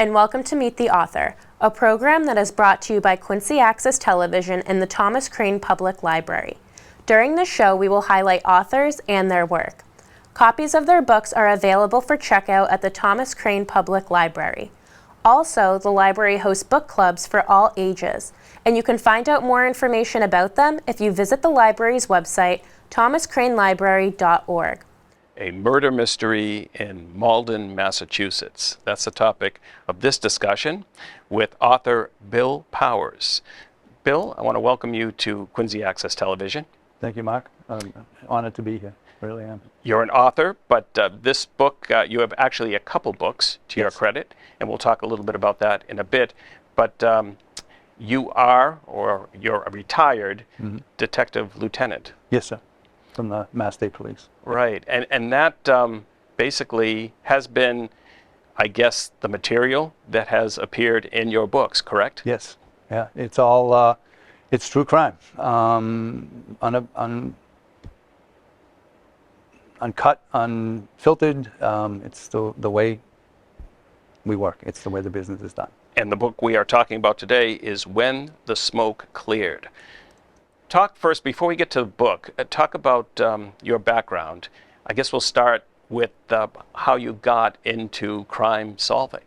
and welcome to Meet the Author, a program that is brought to you by Quincy Access Television and the Thomas Crane Public Library. During the show, we will highlight authors and their work. Copies of their books are available for checkout at the Thomas Crane Public Library. Also, the library hosts book clubs for all ages, and you can find out more information about them if you visit the library's website, thomascranelibrary.org. A murder mystery in Malden, Massachusetts. That's the topic of this discussion with author Bill Powers. Bill, I want to welcome you to Quincy Access Television. Thank you, Mark. I'm honored to be here. Really am. You're an author, but this book, you have actually a couple books to your credit, and we'll talk a little bit about that in a bit. But you're a retired detective lieutenant. Yes, sir. From the Mass State Police. Right, and that basically has been, I guess, the material that has appeared in your books, correct? Yes, yeah, it's all, it's true crime. Uncut, unfiltered, it's the way we work. It's the way the business is done. And the book we are talking about today is When the Smoke Cleared. Talk first, before we get to the book, talk about your background. I guess we'll start with how you got into crime solving.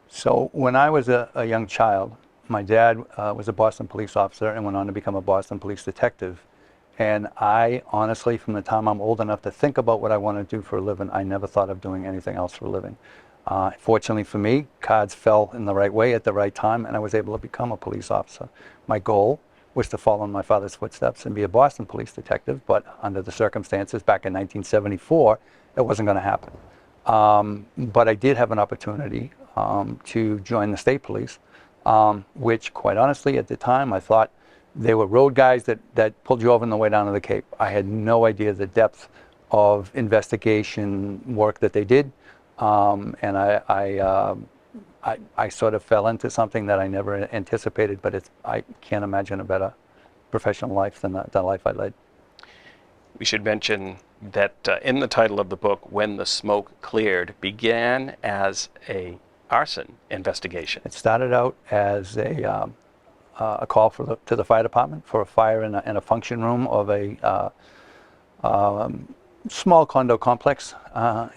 So when I was a young child, my dad was a Boston police officer and went on to become a Boston police detective. And I honestly, from the time I'm old enough to think about what I want to do for a living, I never thought of doing anything else for a living. Fortunately for me, cards fell in the right way at the right time, and I was able to become a police officer. My goal was to follow in my father's footsteps and be a Boston police detective, but under the circumstances back in 1974, it wasn't going to happen. But I did have an opportunity to join the state police, which quite honestly at the time I thought they were road guys that pulled you over on the way down to the Cape. I had no idea the depth of investigation work that they did, and I sort of fell into something that I never anticipated, but I can't imagine a better professional life than the life I led. We should mention that in the title of the book, When the Smoke Cleared, began as a arson investigation. It started out as a call to the fire department for a fire in a function room of a small condo complex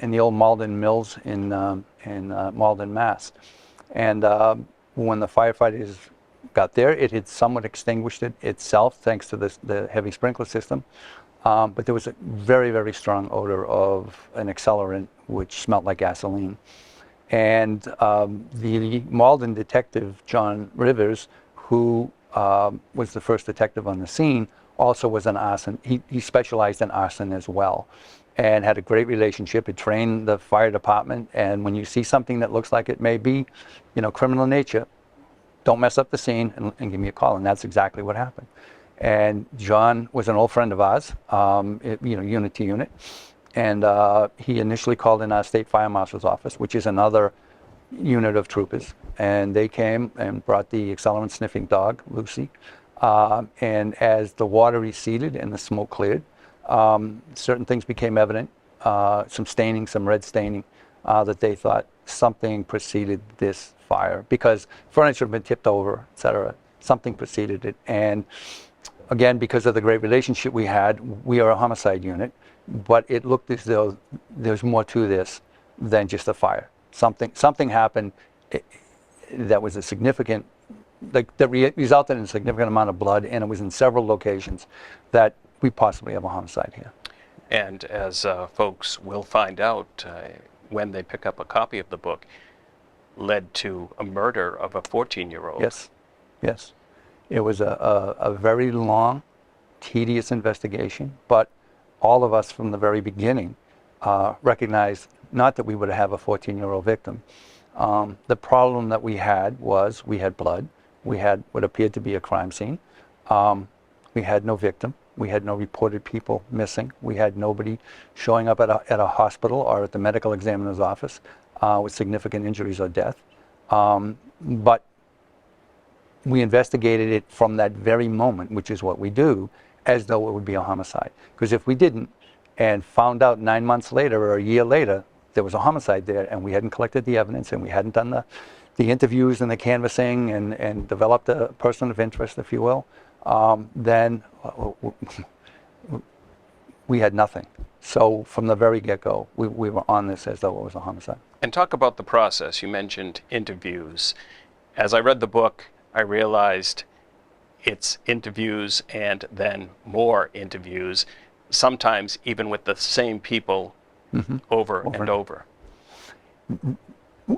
in the old Malden Mills in Malden, Mass. And when the firefighters got there, it had somewhat extinguished it itself thanks to the heavy sprinkler system. But there was a very, very strong odor of an accelerant which smelled like gasoline. And the Malden detective, John Rivers, who was the first detective on the scene, also was an arson. He specialized in arson as well, and had a great relationship. He trained the fire department, and when you see something that looks like it may be, criminal in nature, don't mess up the scene and give me a call. And that's exactly what happened. And John was an old friend of ours, unit to unit, and he initially called in our state fire marshal's office, which is another unit of troopers, and they came and brought the accelerant sniffing dog, Lucy. And as the water receded and the smoke cleared, certain things became evident, some staining, some red staining, that they thought something preceded this fire because furniture had been tipped over, etc. Something preceded it. And again, because of the great relationship we had, we are a homicide unit, but it looked as though there's more to this than just a fire. Something happened that was a significant, that resulted in a significant amount of blood, and it was in several locations that we possibly have a homicide here. And as folks will find out when they pick up a copy of the book, led to a murder of a 14-year-old. Yes. It was a very long, tedious investigation, but all of us from the very beginning recognized not that we would have a 14-year-old victim. The problem that we had was we had blood. We had what appeared to be a crime scene. We had no victim. We had no reported people missing. We had nobody showing up at a hospital or at the medical examiner's office with significant injuries or death. But we investigated it from that very moment, which is what we do, as though it would be a homicide. Because if we didn't and found out 9 months later or a year later there was a homicide there and we hadn't collected the evidence and we hadn't done the interviews and the canvassing and developed a person of interest, if you will, then we had nothing. So from the very get-go, we were on this as though it was a homicide. And talk about the process. You mentioned interviews. As I read the book, I realized it's interviews and then more interviews, sometimes even with the same people over and over.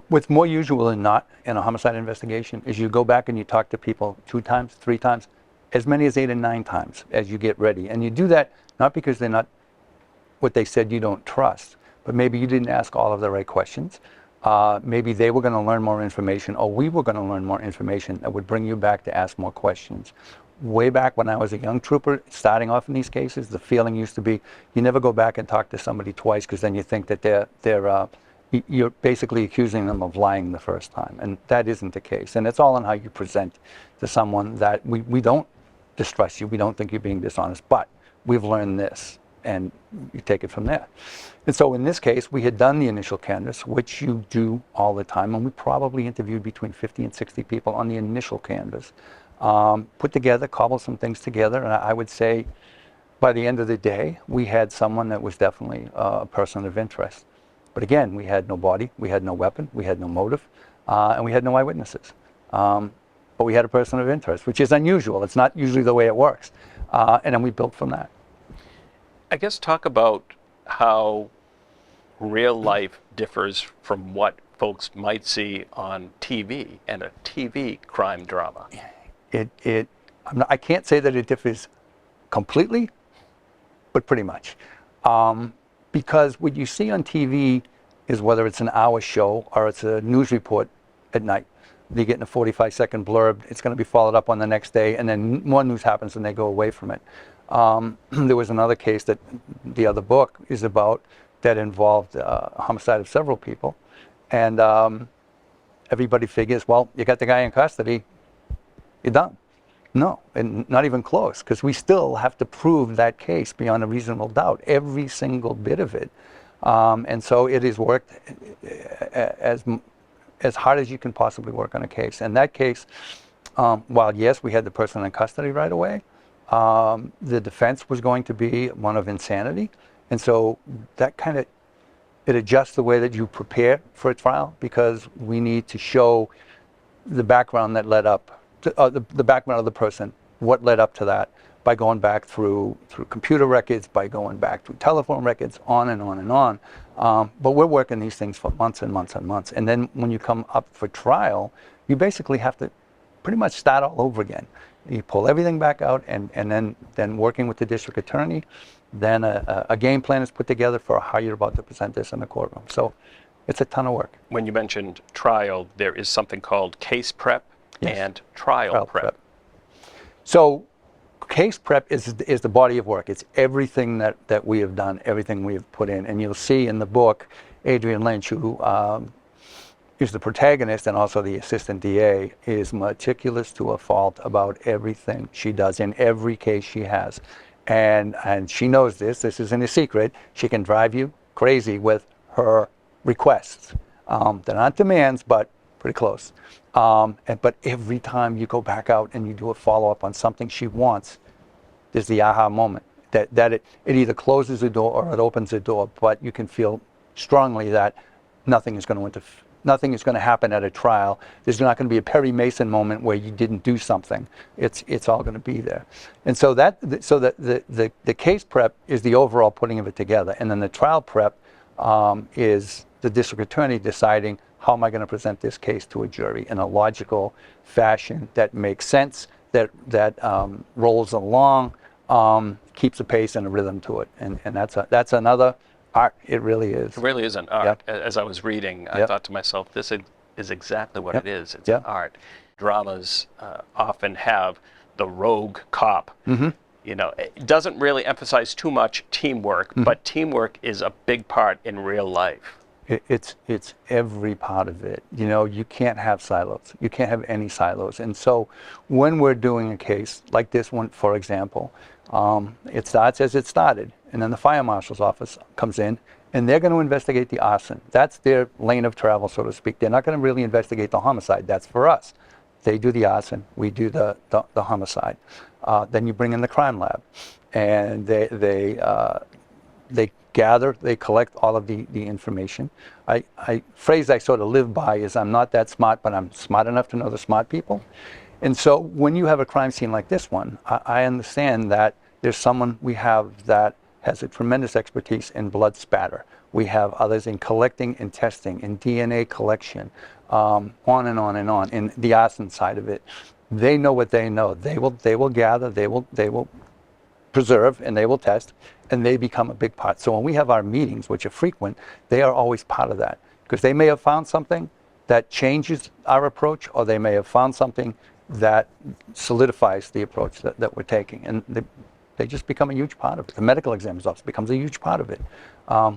What's more usual than not in a homicide investigation is you go back and you talk to people 2 times, 3 times, as many as 8 and 9 times as you get ready. And you do that not because they're not what they said you don't trust, but maybe you didn't ask all of the right questions. Maybe they were going to learn more information, or we were going to learn more information that would bring you back to ask more questions. Way back when I was a young trooper, starting off in these cases, the feeling used to be you never go back and talk to somebody twice because then you think that you're basically accusing them of lying the first time, and that isn't the case. And it's all in how you present to someone that we don't distrust you, we don't think you're being dishonest, but we've learned this, and you take it from there. And so in this case, we had done the initial canvass, which you do all the time, and we probably interviewed between 50 and 60 people on the initial canvass. Put together, cobbled some things together, and I would say by the end of the day, we had someone that was definitely a person of interest. But again, we had no body, we had no weapon, we had no motive, and we had no eyewitnesses. But we had a person of interest, which is unusual. It's not usually the way it works. And then we built from that. I guess talk about how real life differs from what folks might see on TV and a TV crime drama. I can't say that it differs completely, but pretty much. Because what you see on TV is whether it's an hour show or it's a news report at night. You're getting a 45-second blurb, it's going to be followed up on the next day, and then more news happens and they go away from it. There was another case that the other book is about that involved a homicide of several people. And everybody figures, well, you got the guy in custody, you're done. No, and not even close, because we still have to prove that case beyond a reasonable doubt, every single bit of it. And so it is worked as hard as you can possibly work on a case. And that case, while yes, we had the person in custody right away, the defense was going to be one of insanity. And so that kind of, it adjusts the way that you prepare for a trial, because we need to show the background that led up to, the background of the person, what led up to that, by going back through computer records, by going back through telephone records, on and on and on. But we're working these things for months and months and months. And then when you come up for trial, you basically have to pretty much start all over again. You pull everything back out, and then working with the district attorney, then a game plan is put together for how you're about to present this in the courtroom. So it's a ton of work. When you mentioned trial, there is something called case prep and trial prep. So case prep is the body of work. It's everything that we have done, everything we have put in. And you'll see in the book, Adrienne Lynch, who is the protagonist and also the assistant DA, is meticulous to a fault about everything she does in every case she has. And she knows this isn't a secret. She can drive you crazy with her requests. They're not demands, but pretty close. But every time you go back out and you do a follow-up on something she wants, there's the aha moment that it either closes the door or it opens the door, but you can feel strongly that nothing is going to happen at a trial. There's not going to be a Perry Mason moment where you didn't do something. It's all going to be there. And so the case prep is the overall putting of it together, and then the trial prep is the district attorney deciding, how am I going to present this case to a jury in a logical fashion that makes sense, that rolls along, keeps a pace and a rhythm to it, and that's another art. It really is. It really is an art. Yep. As I was reading, I Yep. thought to myself, this is exactly what Yep. it is. It's Yep. an art. Dramas often have the rogue cop. Mm-hmm. You know, it doesn't really emphasize too much teamwork, but teamwork is a big part in real life. It's every part of it. You know, you can't have silos. You can't have any silos. And so when we're doing a case like this one, for example, it starts as it started. And then the fire marshal's office comes in and they're going to investigate the arson. That's their lane of travel, so to speak. They're not going to really investigate the homicide. That's for us. They do the arson, we do the homicide. Then you bring in the crime lab, and they gather, they collect all of the information. Phrase I sort of live by is, I'm not that smart, but I'm smart enough to know the smart people. And so when you have a crime scene like this one, I understand that there's someone we have that has a tremendous expertise in blood spatter. We have others in collecting and testing, in DNA collection, on and on and on, in the arson side of it. They know what they know. They will gather, they will preserve, and they will test, and they become a big part. So when we have our meetings, which are frequent, they are always part of that, because they may have found something that changes our approach, or they may have found something that solidifies the approach that we're taking, and they just become a huge part of it. The medical examiner's office becomes a huge part of it.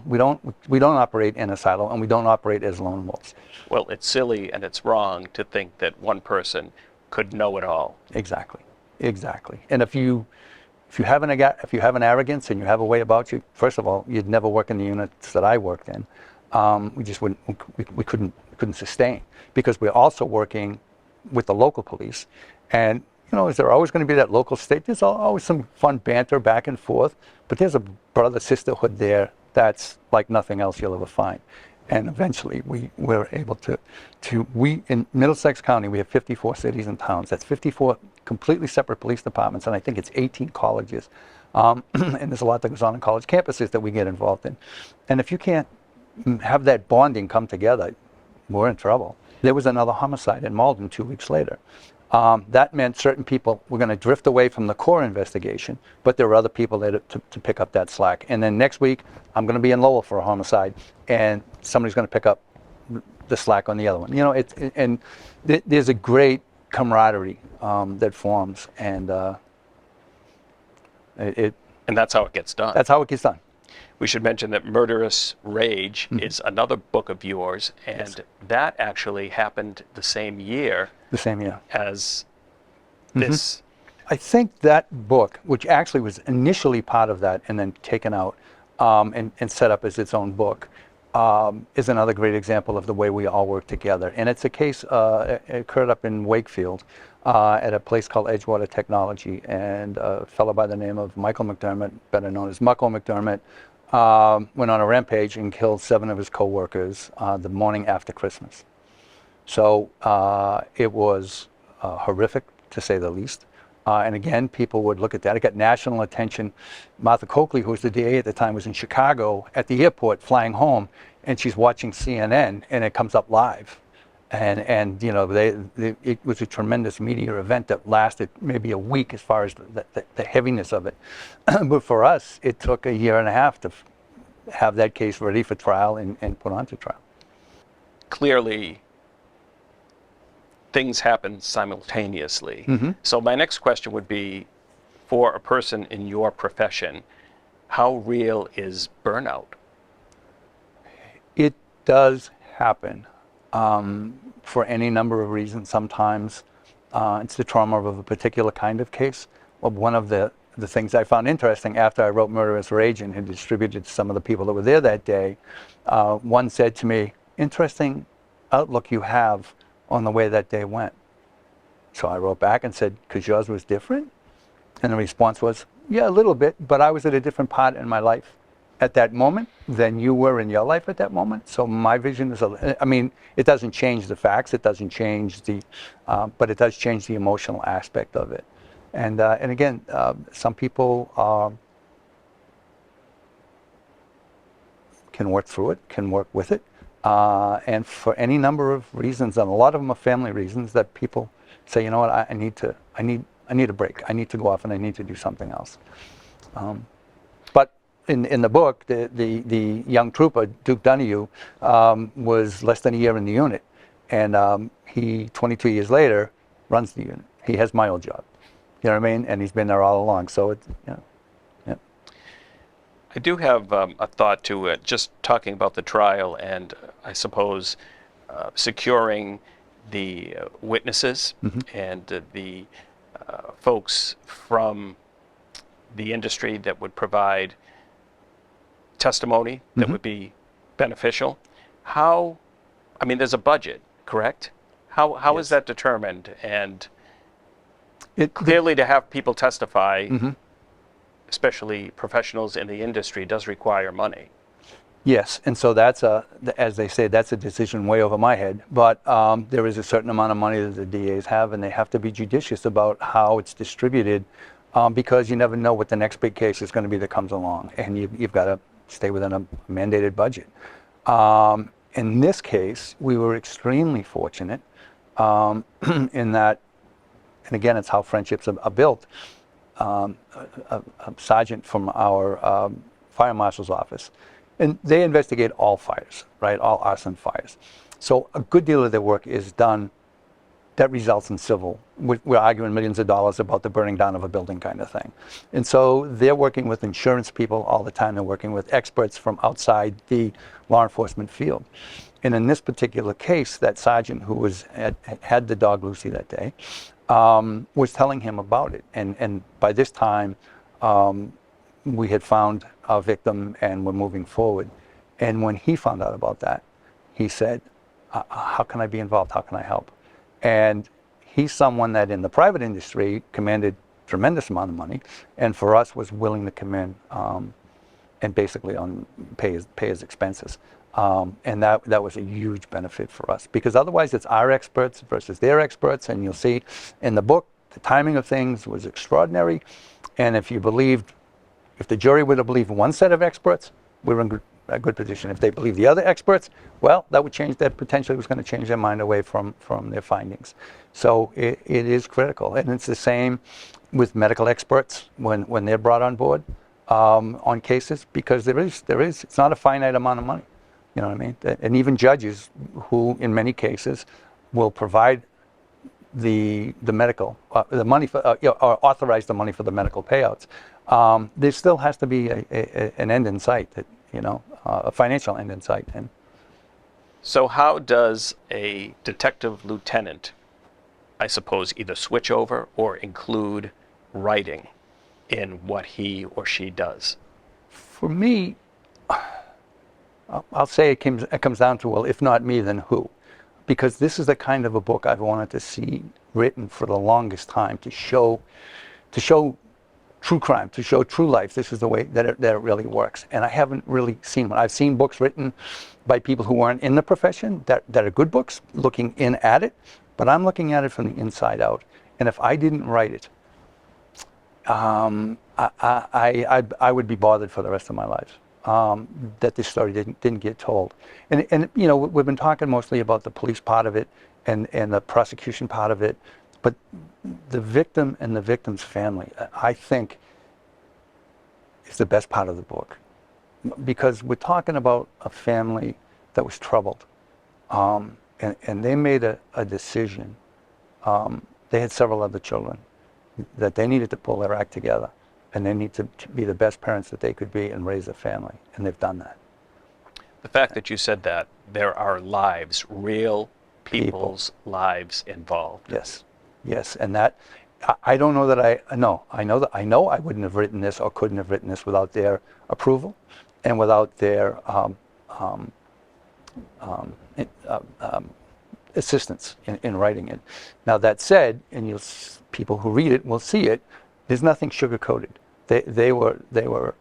We don't operate in a silo, and we don't operate as lone wolves. Well, it's silly and it's wrong to think that one person could know it all. Exactly. And if you have an arrogance and you have a way about you, first of all, you'd never work in the units that I worked in. We just wouldn't. We couldn't sustain, because we're also working with the local police, and is there always going to be that local state? There's always some fun banter back and forth, but there's a brother sisterhood there that's like nothing else you'll ever find. And eventually we were able to in Middlesex County, we have 54 cities and towns. That's 54 completely separate police departments, and I think it's 18 colleges. And there's a lot that goes on in college campuses that we get involved in. And if you can't have that bonding come together, we're in trouble. There was another homicide in Malden 2 weeks later. That meant certain people were going to drift away from the core investigation, but there were other people there to pick up that slack. And then next week, I'm going to be in Lowell for a homicide, and somebody's going to pick up the slack on the other one. There's a great camaraderie that forms, and and that's how it gets done. That's how it gets done. We should mention that Murderous Rage is another book of yours, and that actually happened the same year. The same year as this. I think that book, which actually was initially part of that and then taken out and set up as its own book, is another great example of the way we all work together. And it's a case, it occurred up in Wakefield at a place called Edgewater Technology, and a fellow by the name of Michael McDermott, better known as Mucko McDermott, went on a rampage and killed 7 of his co-workers the morning after Christmas. So it was horrific, to say the least. And again, people would look at that. It got national attention. Martha Coakley, who was the DA at the time, was in Chicago at the airport flying home, and she's watching CNN, and it comes up live. And it was a tremendous media event that lasted maybe a week as far as the heaviness of it. But for us, it took a year and a half to have that case ready for trial and put onto trial. Clearly, things happen simultaneously. So my next question would be, for a person in your profession, how real is burnout? It does happen for any number of reasons. Sometimes it's the trauma of a particular kind of case. Well, one of the things I found interesting after I wrote Murderous Rage and had distributed to some of the people that were there that day, one said to me, "Interesting outlook you have on the way that day went." So I wrote back and said, "Because yours was different?" And the response was, "Yeah, a little bit, but I was at a different part in my life at that moment than you were in your life at that moment. So my vision is, it doesn't change the facts, it doesn't change but it does change the emotional aspect of it." And again, some people can work through it, can work with it. And for any number of reasons, and a lot of them are family reasons, that people say, "You know what, I need a break. I need to go off and I need to do something else." But in the book, the young trooper, Duke Donahue, was less than a year in the unit, and he 22 years later runs the unit. He has my old job, you know what I mean? And he's been there all along. So it's I do have a thought to it, just talking about the trial, and I suppose securing the witnesses and the folks from the industry that would provide testimony that would be beneficial. How, I mean, there's a budget, correct? How is Yes. that determined? And It, clearly to have people testify, especially professionals in the industry, does require money. Yes, and so that's as they say, that's a decision way over my head. But there is a certain amount of money that the DAs have, and they have to be judicious about how it's distributed, because you never know what the next big case is going to be that comes along, and you've got to stay within a mandated budget. In this case, we were extremely fortunate in that, and again, it's how friendships are built. A sergeant from our fire marshal's office, and they investigate all fires, right? All arson fires. So a good deal of their work is done that results in civil. We're arguing millions of dollars about the burning down of a building kind of thing. And so they're working with insurance people all the time. They're working with experts from outside the law enforcement field. And in this particular case, that sergeant who had the dog Lucy that day was telling him about it. And by this time, we had found our victim and were moving forward. And when he found out about that, he said, how can I be involved? How can I help? And he's someone that in the private industry commanded tremendous amount of money, and for us was willing to come in and basically pay his expenses. And that was a huge benefit for us, because otherwise it's our experts versus their experts, and you'll see in the book the timing of things was extraordinary. And if the jury would have believed one set of experts, we were in a good position. If they believe the other experts, well, that would change, that potentially was going to change their mind away from their findings. So it is critical. And it's the same with medical experts when they're brought on board on cases, because there is, it's not a finite amount of money. You know what I mean? And even judges who, in many cases, will provide the medical, the money for, or authorize the money for the medical payouts. There still has to be an end in sight, that, a financial end in sight. And So how does a detective lieutenant, I suppose, either switch over or include writing in what he or she does? for me, I'll say it comes down to, well, if not me, then who? Because this is the kind of a book I've wanted to see written for the longest time, to show true crime, to show true life. This is the way that it really works. And I haven't really seen one. I've seen books written by people who aren't in the profession that are good books, looking in at it, but I'm looking at it from the inside out. And if I didn't write it, I would be bothered for the rest of my life. That this story didn't get told. And we've been talking mostly about the police part of it and the prosecution part of it, but the victim and the victim's family, I think, is the best part of the book, because we're talking about a family that was troubled, and they made a decision. They had several other children that they needed to pull their act together. And they need to be the best parents that they could be and raise a family, and they've done that. The fact that you said that, there are lives, real people's lives involved. Yes, and that, I don't know that I know I wouldn't have written this or couldn't have written this without their approval and without their assistance in writing it. Now that said, and people who read it will see it, there's nothing sugar-coated. They were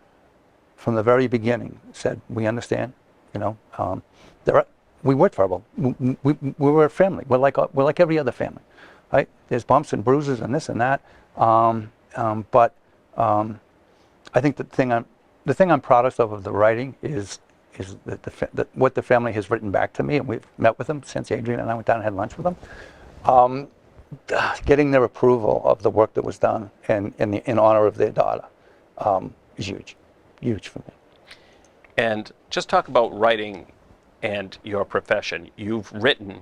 from the very beginning said, we understand, we were trouble. We were a family. We're like every other family, right? There's bumps and bruises and this and that, but I think the thing I'm proudest of the writing is that what the family has written back to me, and we've met with them since Adrian and I went down and had lunch with them. Getting their approval of the work that was done and in honor of their daughter is huge for me. And just talk about writing and your profession. You've written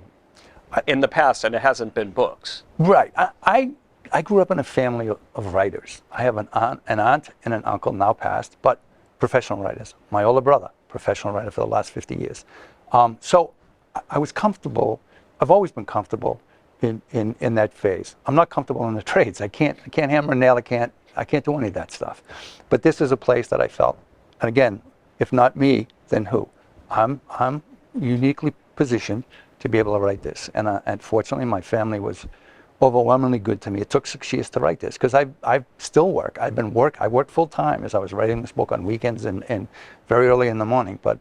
in the past, and it hasn't been books. Right. I grew up in a family of writers. I have an aunt and an uncle, now passed, but professional writers. My older brother, professional writer for the last 50 years. So I was comfortable. I've always been comfortable in that phase. I'm not comfortable in the trades. I can't hammer and nail. I can't do any of that stuff. But this is a place that I felt, and again, If not me, then who? I'm uniquely positioned to be able to write this. And fortunately, my family was overwhelmingly good to me. It took 6 years to write this because I still work. I worked full time as I was writing this book on weekends and very early in the morning. But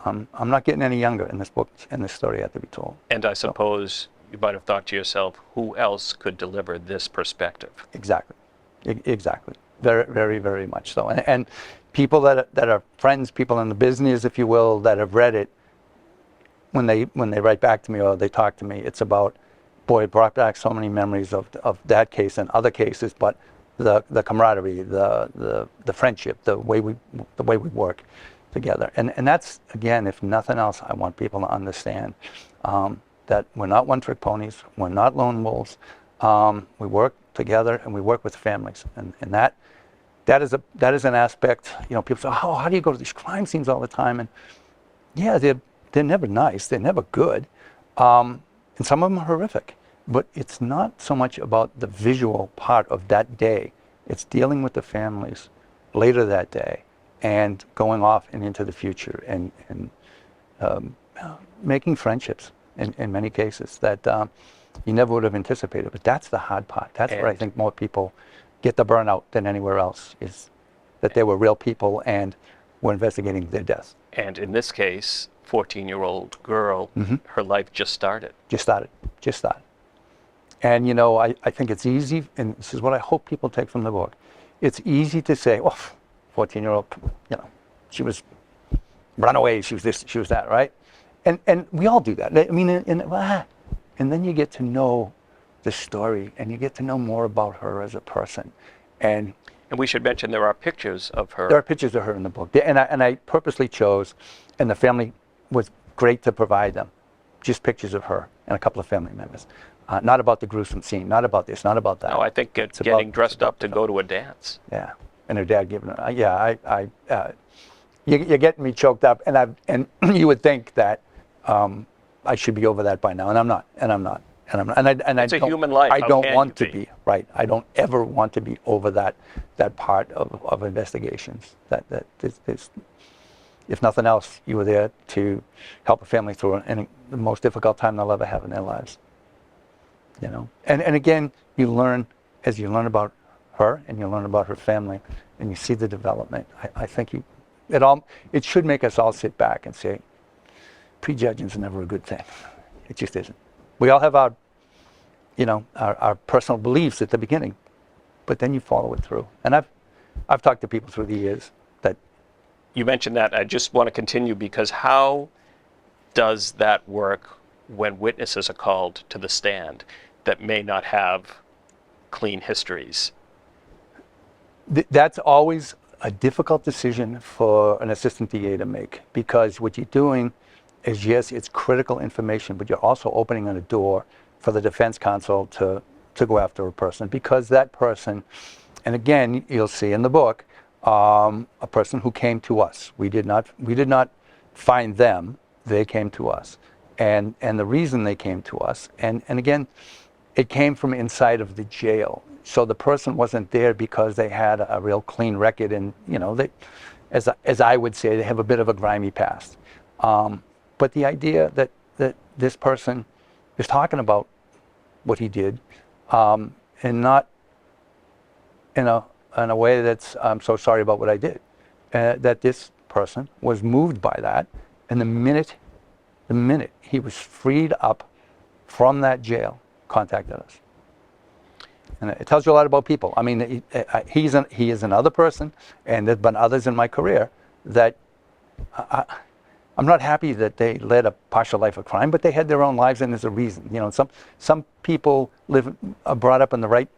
I'm not getting any younger in this book, and this story had to be told. And I suppose you might have thought to yourself, who else could deliver this perspective? Exactly. Exactly. Very, very, very much so. And people that are friends, people in the business, if you will, that have read it, when they write back to me or they talk to me, it's about, boy, it brought back so many memories of that case and other cases, but the camaraderie, the friendship, the way we work together. And that's, again, if nothing else, I want people to understand that we're not one-trick ponies, we're not lone wolves. We work together and we work with families, and that is an aspect. You know, people say, "Oh, how do you go to these crime scenes all the time?" And yeah, they're never nice, they're never good, and some of them are horrific. But it's not so much about the visual part of that day; it's dealing with the families later that day and going off and into the future and making friendships in many cases that you never would have anticipated. But that's the hard part. That's where I think more people get the burnout than anywhere else, is that they were real people and were investigating their deaths. And in this case, 14-year-old girl, her life just started. Just started. And you know, I think it's easy, and this is what I hope people take from the book. It's easy to say, oh, 14-year-old, you know, she was runaway, she was this, she was that, right? And we all do that. I mean, and then you get to know the story, and you get to know more about her as a person. And we should mention there are pictures of her. There are pictures of her in the book, and I purposely chose, and the family was great to provide them, just pictures of her and a couple of family members. Not about the gruesome scene, not about this, not about that. No, I think it's getting dressed up to go to a dance. Yeah, and her dad giving her. You're getting me choked up, and you would think that I should be over that by now, and I'm not. It's a human life. I don't want to be? be, right. I don't ever want to be over that part of investigations. That is, if nothing else, you were there to help a family through the most difficult time they'll ever have in their lives. You know, and again, you learn as you learn about her and you learn about her family, and you see the development. I think it should make us all sit back and say, prejudging is never a good thing. It just isn't. We all have our personal beliefs at the beginning, but then you follow it through. And I've talked to people through the years that. You mentioned that. I just want to continue, because how does that work when witnesses are called to the stand that may not have clean histories? That's always a difficult decision for an assistant DA to make, because what you're doing is, yes, it's critical information, but you're also opening a door for the defense counsel to go after a person, because that person, and again, you'll see in the book, a person who came to us. We did not find them; they came to us, and the reason they came to us, and again, it came from inside of the jail. So the person wasn't there because they had a real clean record, and you know, they, as I would say, they have a bit of a grimy past. But the idea that this person is talking about what he did, and not in a way that's, I'm so sorry about what I did, that this person was moved by that, and the minute he was freed up from that jail, contacted us. And it tells you a lot about people. I mean, he is another person, and there's been others in my career that I'm not happy that they led a partial life of crime, but they had their own lives, and there's a reason. You know, some people are brought up in the right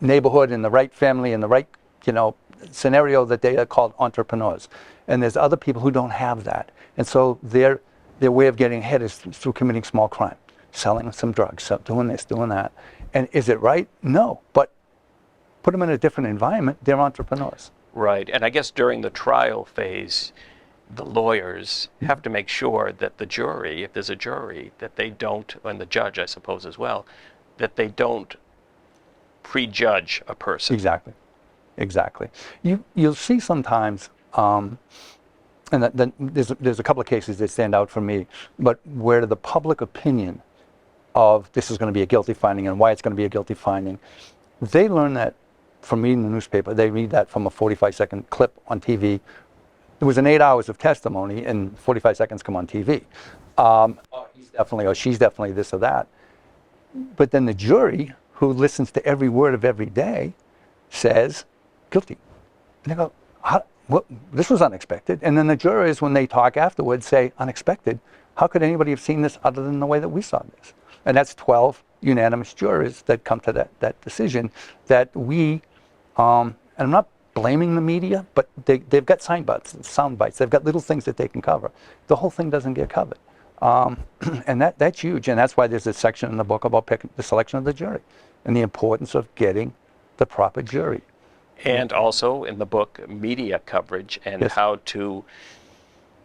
neighborhood, in the right family, in the right, you know, scenario, that they are called entrepreneurs. And there's other people who don't have that, and so their way of getting ahead is through committing small crime, selling some drugs, doing this, doing that. And is it right? No, but put them in a different environment, they're entrepreneurs. Right, and I guess during the trial phase, the lawyers have to make sure that the jury, if there's a jury, that they don't, and the judge, I suppose, as well, that they don't prejudge a person. Exactly. Exactly. You'll see sometimes, and there's a couple of cases that stand out for me, but where the public opinion of this is going to be a guilty finding and why it's going to be a guilty finding, they learn that from reading the newspaper. They read that from a 45-second clip on TV. There was an 8 hours of testimony and 45 seconds come on TV. Oh, he's definitely, or she's definitely this or that. But then the jury, who listens to every word of every day, says guilty. And they go, what? This was unexpected. And then the jurors, when they talk afterwards, say, unexpected. How could anybody have seen this other than the way that we saw this? And that's 12 unanimous jurors that come to that decision that we, and I'm not blaming the media, but they've got sound bites. They've got little things that they can cover. The whole thing doesn't get covered. And that's huge. And that's why there's a section in the book about the selection of the jury and the importance of getting the proper jury. And also in the book, media coverage and Yes. how to,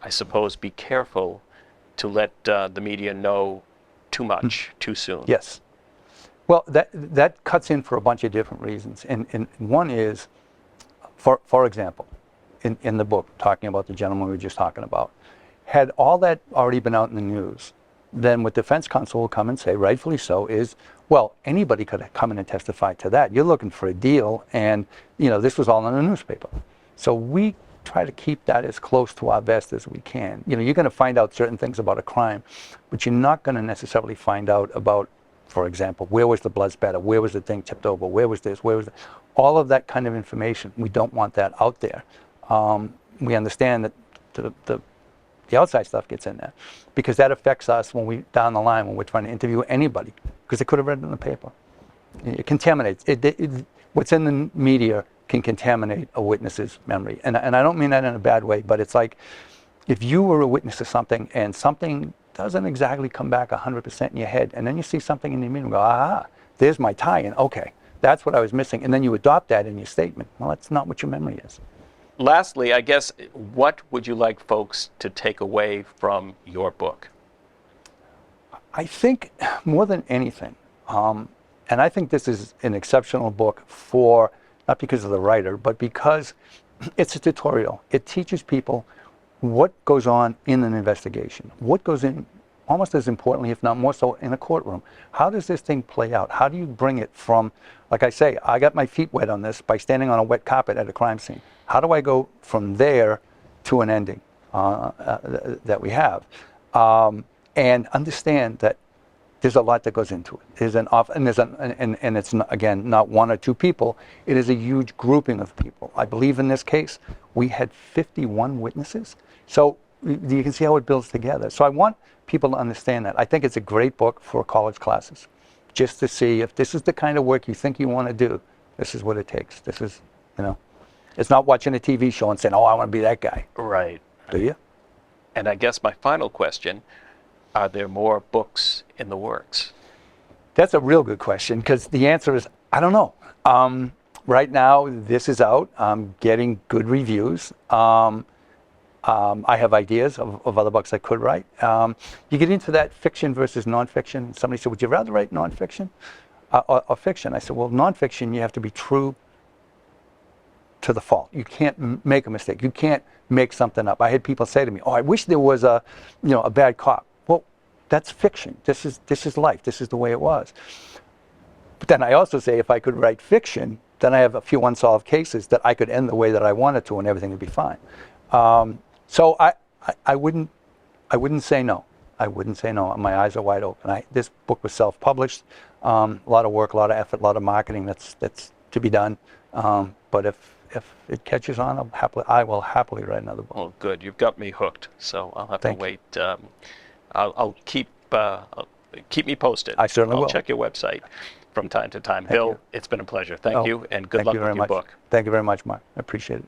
I suppose, be careful to let the media know too much too soon. Yes. Well, that cuts in for a bunch of different reasons. And one is, for example, in the book, talking about the gentleman we were just talking about, had all that already been out in the news, then what defense counsel will come and say, rightfully so, is, well, anybody could come in and testify to that. You're looking for a deal, and this was all in the newspaper. So we try to keep that as close to our vest as we can. You're going to find out certain things about a crime, but you're not going to necessarily find out about, for example, where was the blood spatter, where was the thing tipped over, where was this, where was that. All of that kind of information, we don't want that out there. We understand that the outside stuff gets in there because that affects us down the line when we're trying to interview anybody, because they could have read it in the paper. It contaminates. What's in the media can contaminate a witness's memory. And I don't mean that in a bad way, but it's like if you were a witness to something and something doesn't exactly come back 100% in your head, and then you see something in your memory and go, aha, there's my tie-in. Okay, that's what I was missing. And then you adopt that in your statement. Well, that's not what your memory is. Lastly, I guess, what would you like folks to take away from your book? I think more than anything, and I think this is an exceptional book for, not because of the writer, but because it's a tutorial. It teaches people what goes on in an investigation, what goes in, almost as importantly, if not more so, in a courtroom. How does this thing play out? How do you bring it from, like I say, I got my feet wet on this by standing on a wet carpet at a crime scene. How do I go from there to an ending that we have? And understand that there's a lot that goes into it. And it's not, again, not one or two people. It is a huge grouping of people. I believe in this case we had 51 witnesses. So you can see how it builds together. So I want people to understand that. I think it's a great book for college classes, just to see if this is the kind of work you think you want to do. This is what it takes. This is, it's not watching a TV show and saying, oh, I want to be that guy. Right. Do you? And I guess my final question, are there more books in the works? That's a real good question, because the answer is, I don't know. Right now, this is out. I'm getting good reviews. I have ideas of other books I could write. You get into that fiction versus nonfiction. Somebody said, would you rather write nonfiction or fiction? I said, well, nonfiction, you have to be true to the fault. You can't make a mistake. You can't make something up. I had people say to me, oh, I wish there was a bad cop. Well, that's fiction. This is life. This is the way it was. But then I also say, if I could write fiction, then I have a few unsolved cases that I could end the way that I wanted to, and everything would be fine. So I wouldn't say no. I wouldn't say no. My eyes are wide open. This book was self-published. A lot of work, a lot of effort, a lot of marketing that's to be done. But if it catches on, I will happily write another book. Oh, good. You've got me hooked. So I'll have Thank to wait. I'll keep me posted. I certainly will. I'll check your website from time to time. Thank Bill, you. it's been a pleasure. Thank you, and good Thank luck you very with your much. book. Thank you very much, Mark. I appreciate it.